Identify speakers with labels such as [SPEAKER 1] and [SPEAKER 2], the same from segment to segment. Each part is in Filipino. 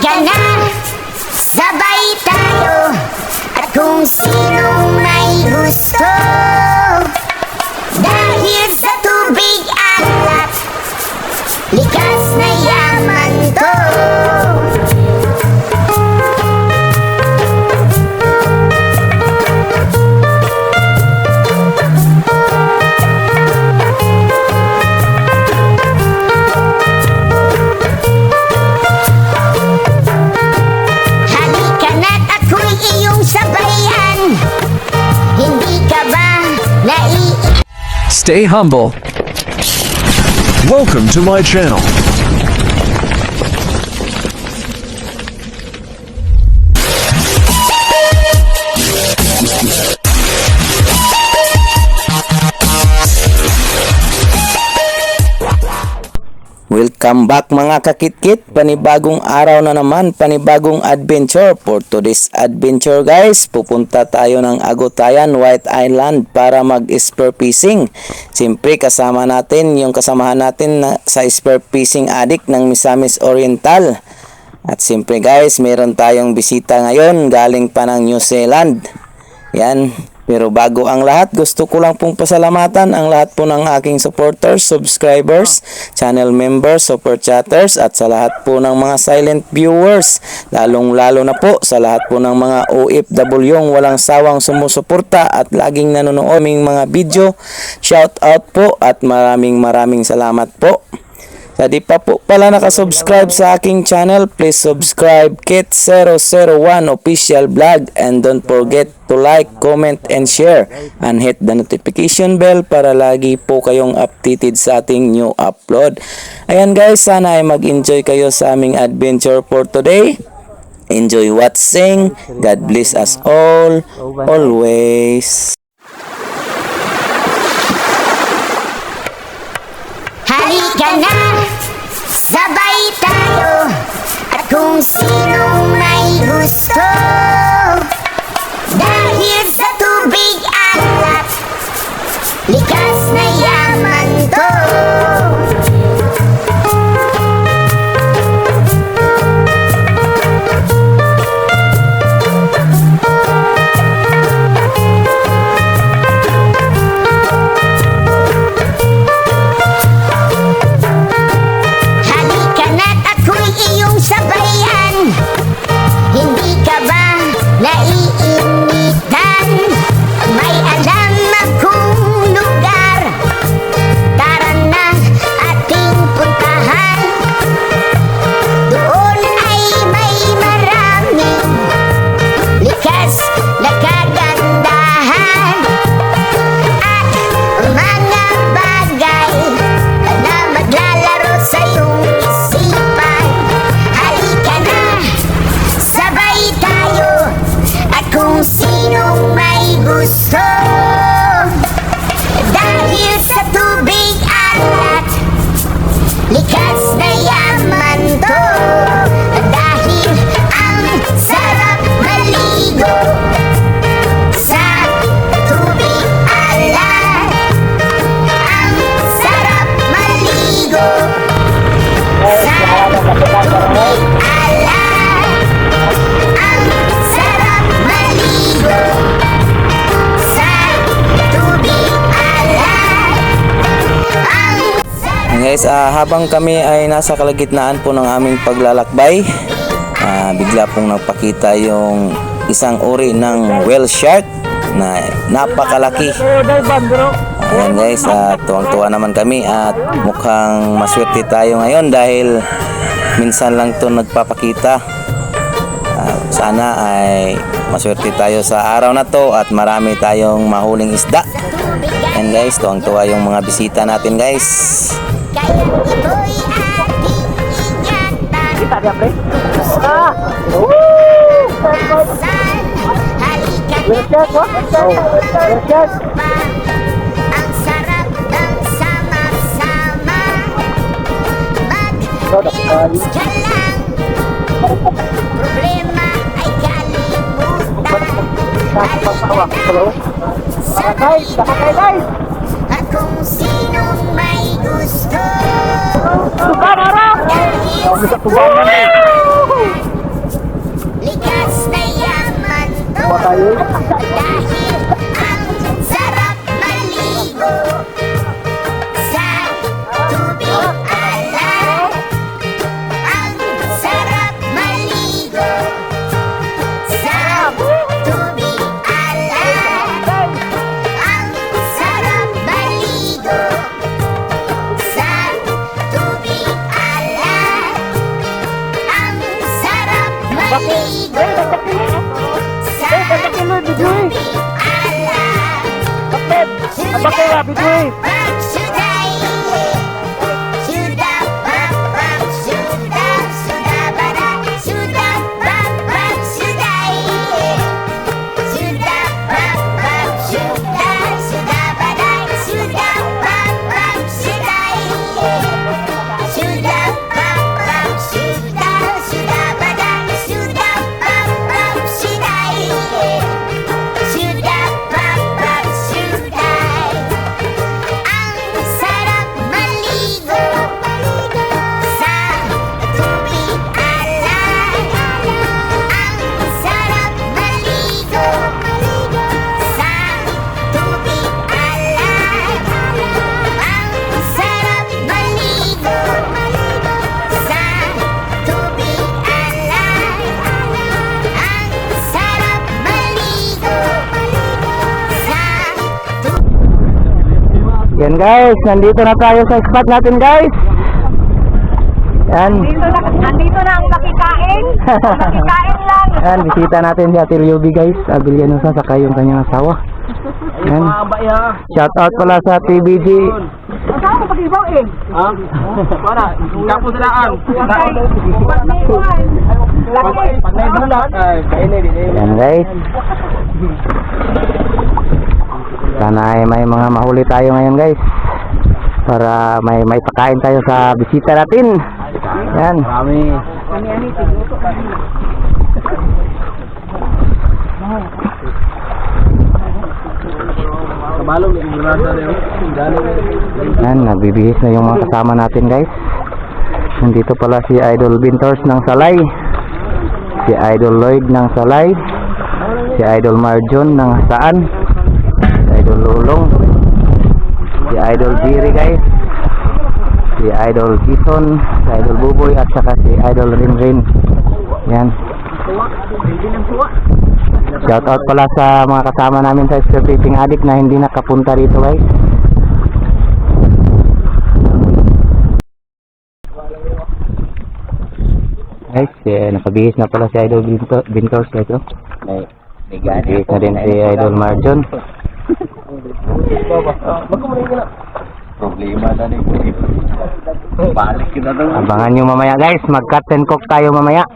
[SPEAKER 1] Halika na, sabay tayo, at kung sinong may gusto, dahil sa tubig alat, likas na yaman to. Halika na't ako'y iyong sabayan, hindi ka ba
[SPEAKER 2] Stay humble.
[SPEAKER 3] Welcome to my channel.
[SPEAKER 4] Welcome back mga kakitkit, panibagong araw na naman, panibagong adventure. For today's adventure guys, pupunta tayo ng Agutayan, White Island para mag-spear fishing. Siyempre kasama natin yung kasamahan natin sa spear fishing addict ng Misamis Oriental. At siyempre guys, meron tayong bisita ngayon galing pa ng New Zealand. Yan. Pero bago ang lahat, gusto ko lang pong pasalamatan ang lahat po ng aking supporters, subscribers, channel members, super chatters, at sa lahat po ng mga silent viewers. Lalong-lalo na po sa lahat po ng mga OFW yung walang sawang sumusuporta at laging nanonood aming mga video. Shout out po at maraming salamat po. Sa di pa po pala nakasubscribe sa aking channel, please subscribe Kit001 Official Vlog, and don't forget to like, comment, and share, and hit the notification bell para lagi po kayong updated sa ating new upload. Ayan guys, sana ay mag-enjoy kayo sa aming adventure for today. Enjoy watching. God bless us all always.
[SPEAKER 1] Halika na, sabay tayo, at kung sinong may gusto, dahil sa tubig alat, likas na yaman to. Sabayan, hindi ka ba naiinitan? May alam akong lugar, tara na ating puntahan. Doon ay may maraming likas na kagandahan at mga bagay na maglalaro sa iyong isipan. Kung sinong may gusto, dahil sa tubig alat, likas na yaman to. Dahil ang sarap maligo sa tubig alat, ang sarap maligo sa tubig alat.
[SPEAKER 4] Guys, habang kami ay nasa kalagitnaan po ng aming paglalakbay, bigla pong nagpakita yung isang uri ng whale shark na napakalaki. Ayan guys, tuwang-tuwa naman kami at mukhang maswerte tayo ngayon dahil minsan lang to nagpapakita. Sana ay maswerte tayo sa araw na to at marami tayong mahuling isda. Ayan guys, tuwang-tuwa yung mga bisita natin guys.
[SPEAKER 1] Kita dia pre. Ang sarap ng sama-sama, mag-relax ka lang, problema ay kalimutan. At kung sinong may gusto, dahil sa
[SPEAKER 4] Yan guys, nandito na tayo sa spot natin guys. Yan.
[SPEAKER 1] Nandito na ang makikain. Makikain lang.
[SPEAKER 4] Yan, bisita natin si Ate Ryobi guys. Abilianusa saka yung kanyang asawa. Yan. Shout out pala sa TBG.
[SPEAKER 1] Saan mo pag-ibaw eh?
[SPEAKER 2] Ha? Para, kapo sa daan. Pag may bulat, kainin din.
[SPEAKER 4] Yan guys. Sana ay may mga mahuli tayo ngayon guys. Para may pakain tayo sa bisita natin. Yan.
[SPEAKER 2] Marami. Kabalong yung grasa rin.
[SPEAKER 4] Yan, nagbibihis na yung mga kasama natin guys. Nandito pala si Idol Bintors ng Salay, si Idol Lloyd ng Salay, si Idol Marjon ng Hasaan, si Idol Lulong, si Idol Jiri guys, si Idol Gison, si Idol Buboy at saka si Idol Rinrin. Yan. Shout out pala sa mga kasama namin sa Spear Fishing Addict na hindi nakapunta dito guys. Guys, nakabihis na pala si Idol Bintors guys. Nakabihis na din si Idol Marjon.
[SPEAKER 2] Problema na rin. Balik kita doon.
[SPEAKER 4] Abangan nyo mamaya guys, mag-cut and cook tayo mamaya.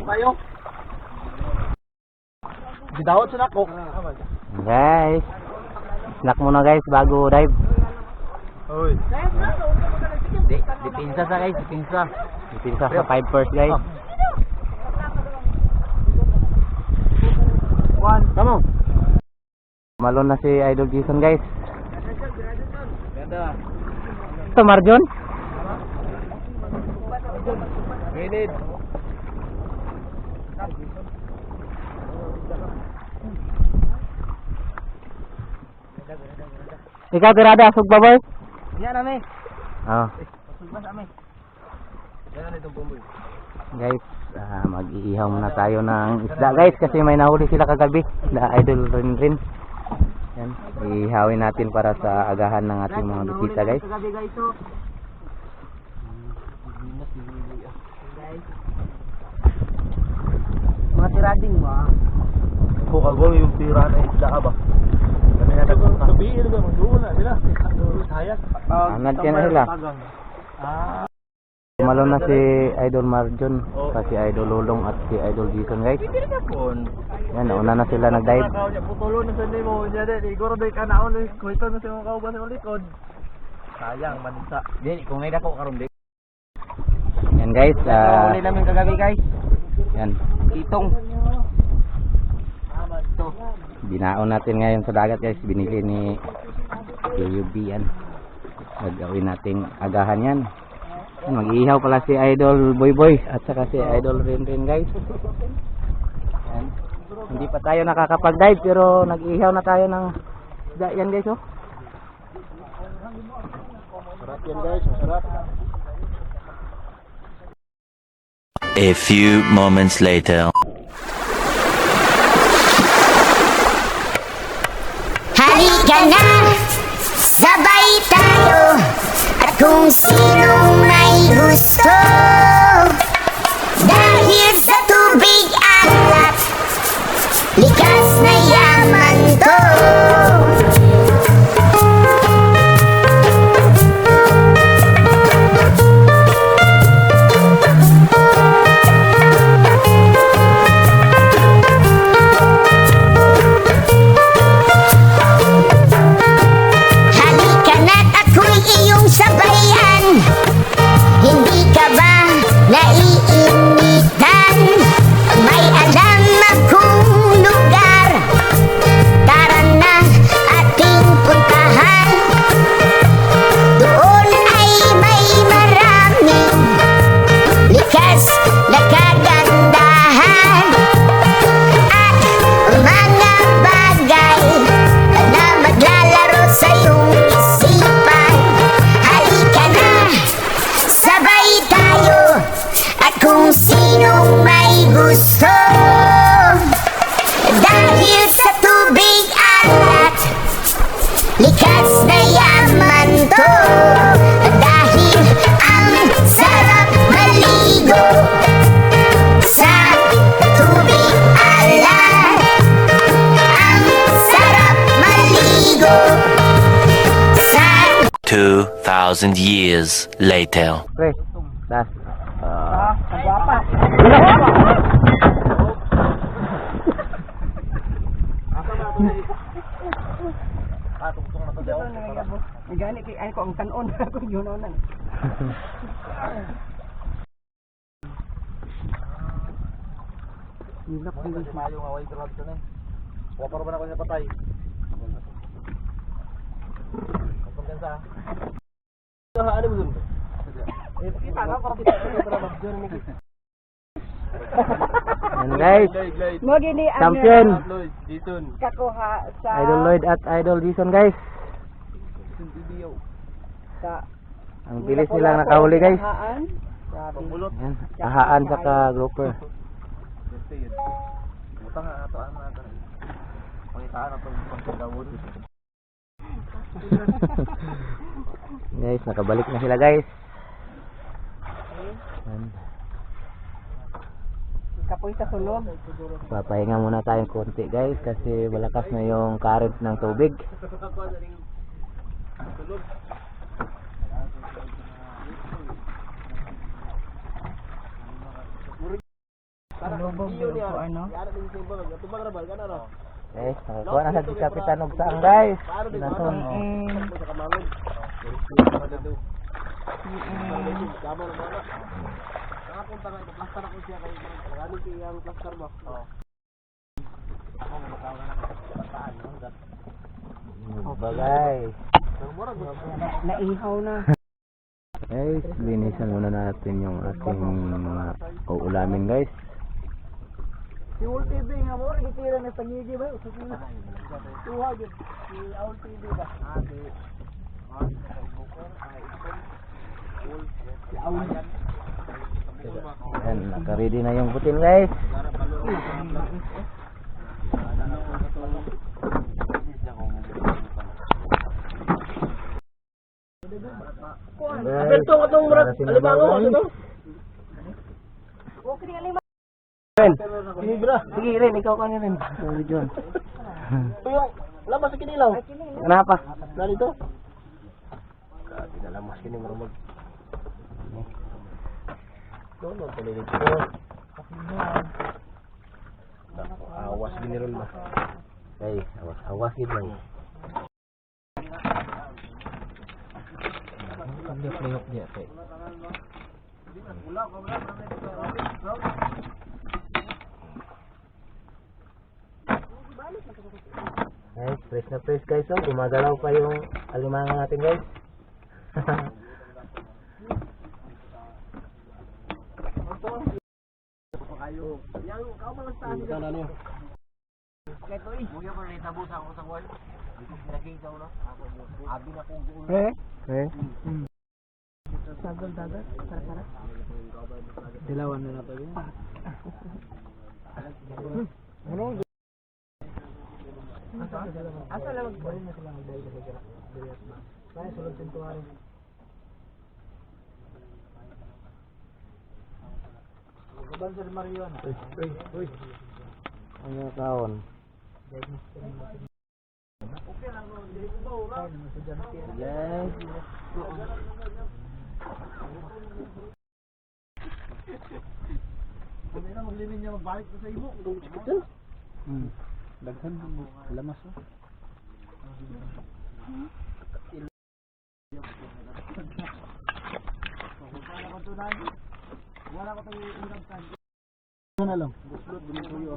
[SPEAKER 2] Tayo. Gidawat sa nako.
[SPEAKER 4] Guys, snack muna guys bago dive.
[SPEAKER 2] Oy.
[SPEAKER 4] Dipinsa sa guys, dipinsa. Dipinsa sa 5 first guys.
[SPEAKER 2] One. Come on.
[SPEAKER 4] Malon na si Idol Jason guys.
[SPEAKER 2] Ganda.
[SPEAKER 4] Ito Marjon.
[SPEAKER 2] Minute.
[SPEAKER 4] Ikaw tirada, asog ba boy?
[SPEAKER 2] Yan ame.
[SPEAKER 4] Oh.
[SPEAKER 2] Sugmas ame. Yan itong bumboy.
[SPEAKER 4] Guys, mag-iihaw muna tayo ng isda guys kasi may nahuli sila kagabi na Idol Rinrin. Yan, ihawin natin para sa agahan ng ating mga bisita guys.
[SPEAKER 2] Mga tirading mo ah. Kung yung tira na isda ka ba? Kami na nagpunta. Sabihin ba, mag-uula sila. Sayang.
[SPEAKER 4] Anad yan na sila. Malon na si Idol Marjon, si Idol Lulong at si Idol Jason guys. Yan, nauna na sila nag-dive.
[SPEAKER 2] Putulo na sa nimo. Iguro day ka naon. Kuwito na sa mga kauban sa likod. Sayang, mansa. Hindi, kung ngayon ako karoon day.
[SPEAKER 4] Yan guys.
[SPEAKER 2] Huli namin kagabi guys.
[SPEAKER 4] Yan.
[SPEAKER 2] Itong.
[SPEAKER 4] Binaon natin ngayon sa dagat guys. Binili ni KUB yan. Gagawin nating agahan yan. Mag-ihaw pala si Idol Boy at saka si Idol Rinrin guys. Yan. Hindi pa tayo nakakapag-dive pero nag-ihaw na tayo ng isda yan guys oh.
[SPEAKER 2] Sarap yan guys, masarap.
[SPEAKER 3] A few moments later.
[SPEAKER 1] Halika na, sabay tayo. At kung sinong may gusto, dahil sa tubig alat, likas na yaman to. Halika na't ako'y iyong sabayan. Hindi ka ba Dahil sa tubig alat, likas na yaman to. Dahil ang sarap maligo sa tubig alat. Ang sarap maligo sa
[SPEAKER 3] 2,000 years later.
[SPEAKER 2] Pre, das.
[SPEAKER 5] Gani kay ay ko ang tanon ko yun onan.
[SPEAKER 2] Hilap ko yung mayo nga way tulad to ni. Wa para ba na ko niya patay. Kumpensa. Ano mo dun? Kita na para kita mag-journey ni.
[SPEAKER 4] Yan guys,
[SPEAKER 5] Mo gini ang
[SPEAKER 4] champion.
[SPEAKER 2] Dito.
[SPEAKER 5] kakuha sa
[SPEAKER 4] Idol Lloyd at Idol Jason guys.
[SPEAKER 5] sa
[SPEAKER 4] Ang bilis nilang nakahuli guys.
[SPEAKER 5] Haan. Grabe.
[SPEAKER 4] Yan, ahaan sa ka-grouper.
[SPEAKER 2] Utang nga ato ang mga pangitaan na itong pagkagawon.
[SPEAKER 4] Guys, nakabalik na sila guys. Yan.
[SPEAKER 5] Kapoy sa sulod.
[SPEAKER 4] Papahinga muna tayong konti guys kasi malakas na yung current ng tubig.
[SPEAKER 5] Lubog ko ano.
[SPEAKER 4] Guys, nakakuha na sa kapitan og saang guys. Naton. Ba guys.
[SPEAKER 5] Naihaw na.
[SPEAKER 4] Guys, linisan muna natin yung ating mga uulamin guys.
[SPEAKER 5] Si Ul TV nga mo rin tira na pangigi ba? Tuwa gyud. Si Ul TV ba?
[SPEAKER 4] Yan, naka-ready na yung butil guys.
[SPEAKER 5] Aberto ko tong murag alimango ito. Okay ni alimango.
[SPEAKER 4] Sige bro, sige rin, ikaw ka rin. Sorry John.
[SPEAKER 5] Yung labas sa kinilaw.
[SPEAKER 4] Kenapa?
[SPEAKER 5] Narito.
[SPEAKER 2] Grabe na lang mas kini marumag. Doon pala dito. Awas binirol ba?
[SPEAKER 4] Guys, awas gid lang.
[SPEAKER 2] Hindi playok niya kay.
[SPEAKER 4] Guys, press na press guys. Oh, gumagalaw pa yung alimango natin guys.
[SPEAKER 5] Dagat, sarap-sarap.
[SPEAKER 2] Dilawan na nato yun.
[SPEAKER 5] Asa lang ko.
[SPEAKER 4] Ano kaon? Yes.
[SPEAKER 2] Kung na maglimin niya magbalik sa imo. Daghan lamas no. Wala ko tong iragtan. Ano na lang. Buslot binuyo.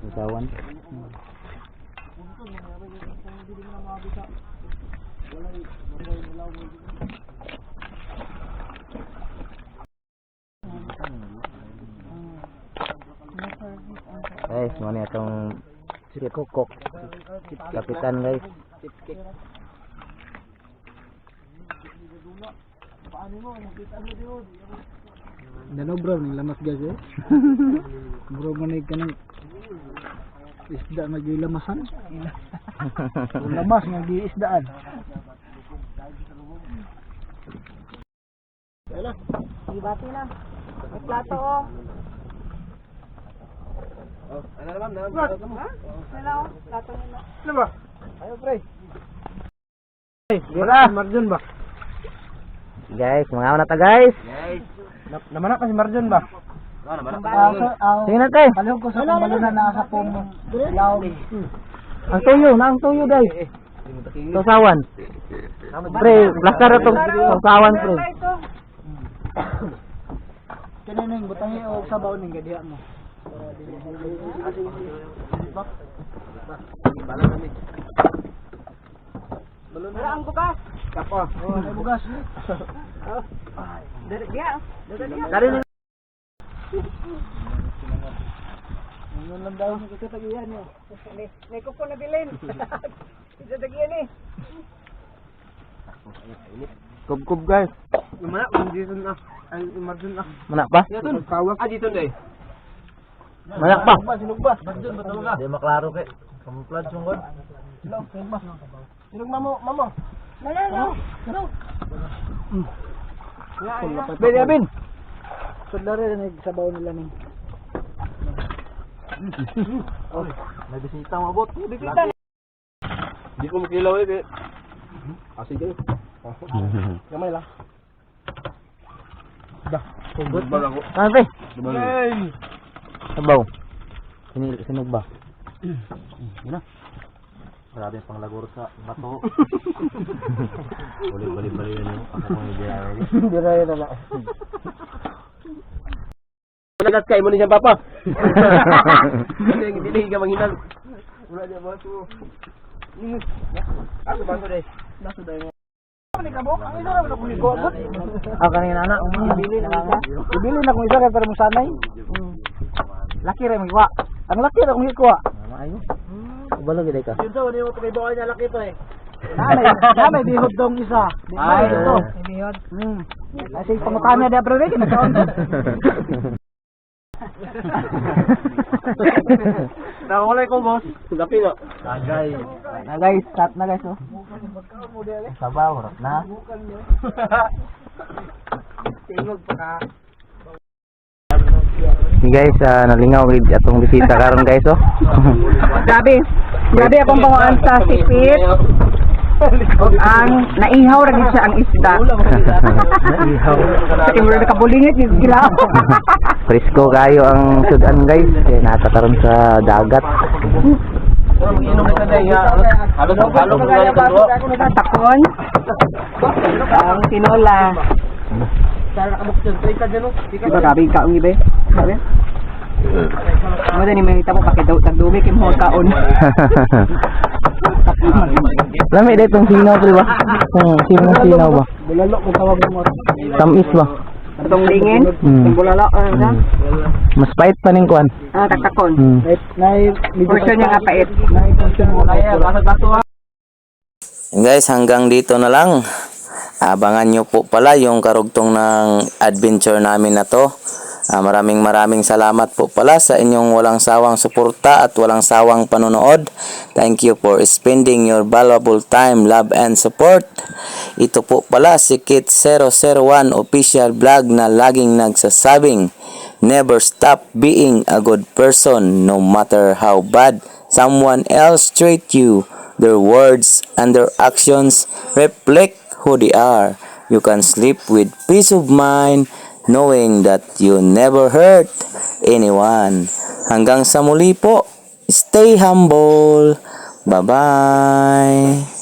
[SPEAKER 4] Usawan. Guys, mo ni atong si Kokok. Kapitan guys.
[SPEAKER 2] Paano mo nakita mo diyo?
[SPEAKER 5] Dano bro, ning lamas guys eh. Bro manay ka ng isda nga gilamasan. Lamas nga giisdaan. Wala. Ibati na. May plato oh. Oh, ano naman? Wala oh, plato nila. Ano ba? Ayo pre. Wala, Marjon ba?
[SPEAKER 2] Guys, mga na ta guys.
[SPEAKER 5] Naman na kasi Marjon ba?
[SPEAKER 2] Sige na tayo.
[SPEAKER 5] Palihog ko sa pambalunan na sa pong ilaw. Ang tuyo guys.
[SPEAKER 2] Sausawan. Pre, plaster itong sausawan pre.
[SPEAKER 5] Kinining butangi o sabaw ning gadiha mo. Balon na ang bugas. Kapo. Oh, may bugas. Dari dia. Dari ni. Ngayon lang daw kita tagiyan yo. May kuko na bilin. Kita tagiyan ni.
[SPEAKER 2] Kub guys.
[SPEAKER 5] Mana kung dito na. Ay, Marjon na.
[SPEAKER 2] Mana pa?
[SPEAKER 5] Kawak. Dito day.
[SPEAKER 2] Mana pa?
[SPEAKER 5] Sinug ba? Marjon ba talaga?
[SPEAKER 2] Di maklaro kay. Camouflage yung god.
[SPEAKER 5] Sinug ba? Sinug mamo. Ano? Benjamin. Sudlare na sabaw nila ni.
[SPEAKER 2] Oh, may bisita mabot.
[SPEAKER 5] Bisita.
[SPEAKER 2] Di ko makilaw eh.
[SPEAKER 5] Sige. Gamay lang. Dah.
[SPEAKER 2] Good ba ako? Ano pre? Sabaw. Sinog ba? Yun na. Grabe pang lagor sa bato. Bali yun yung ako kong idea.
[SPEAKER 5] Diraya na lang.
[SPEAKER 2] Nagat kayo mo niya papa. Hindi ka manghinal.
[SPEAKER 5] Wala dia baso. Ako baso deh. Baso deh. Ni kabok, ang isa ra ko ni gobot.
[SPEAKER 2] Ah kanina anak,
[SPEAKER 5] Ibili na kung isa kay para mo sanay. Laki ra mo iwa. Ang laki ra kung ikuha.
[SPEAKER 2] Maayo. Ubalo gid ka.
[SPEAKER 5] Yun sa ni mo kay bawal niya laki to eh. Namay bihod dong isa.
[SPEAKER 2] Ay,
[SPEAKER 5] ito. Bihod. Kasi pangutana dia pre kay nakaon.
[SPEAKER 2] Nawalay ko boss. Gapi no.
[SPEAKER 5] Agay. Na guys, cut na guys oh.
[SPEAKER 2] Sabaw rot na.
[SPEAKER 5] Tingog pa ka.
[SPEAKER 2] Guys, nalingaw gid atong bisita karon guys oh.
[SPEAKER 6] Grabe akong panguan sa sipit. Ang naihaw ra gid siya ang isda.
[SPEAKER 2] Naihaw.
[SPEAKER 6] Kasi wala nakabulingit yung gilaw.
[SPEAKER 2] Frisco kayo ang sudan guys. Kaya natataron sa dagat.
[SPEAKER 6] Takon. Ang tinola. Diba gabi kaon ibe? Sabi? Mo ni may tamo pakidaw tagdumi kim ho kaon.
[SPEAKER 2] Lami dito itong sinaw pre ba? Sinaw ba?
[SPEAKER 5] Bulalo ko tawag mo.
[SPEAKER 2] Tamis ba?
[SPEAKER 6] Atong lingin, ang bulalo sa.
[SPEAKER 2] Mas pait pa ning kuan.
[SPEAKER 6] Takon.
[SPEAKER 5] Nay
[SPEAKER 6] Portion niya nga pait.
[SPEAKER 5] Nay portion mo kaya baso.
[SPEAKER 4] And guys, hanggang dito na lang. Abangan nyo po pala yung karugtong ng adventure namin na to. Maraming salamat po pala sa inyong walang sawang suporta at walang sawang panonood. Thank you for spending your valuable time, love and support. Ito po pala si Kit 001 official vlog na laging nagsasabing, never stop being a good person no matter how bad someone else treat you. Their words and their actions reflect who they are. You can sleep with peace of mind knowing that you never hurt anyone. Hanggang sa muli po, stay humble. Bye-bye.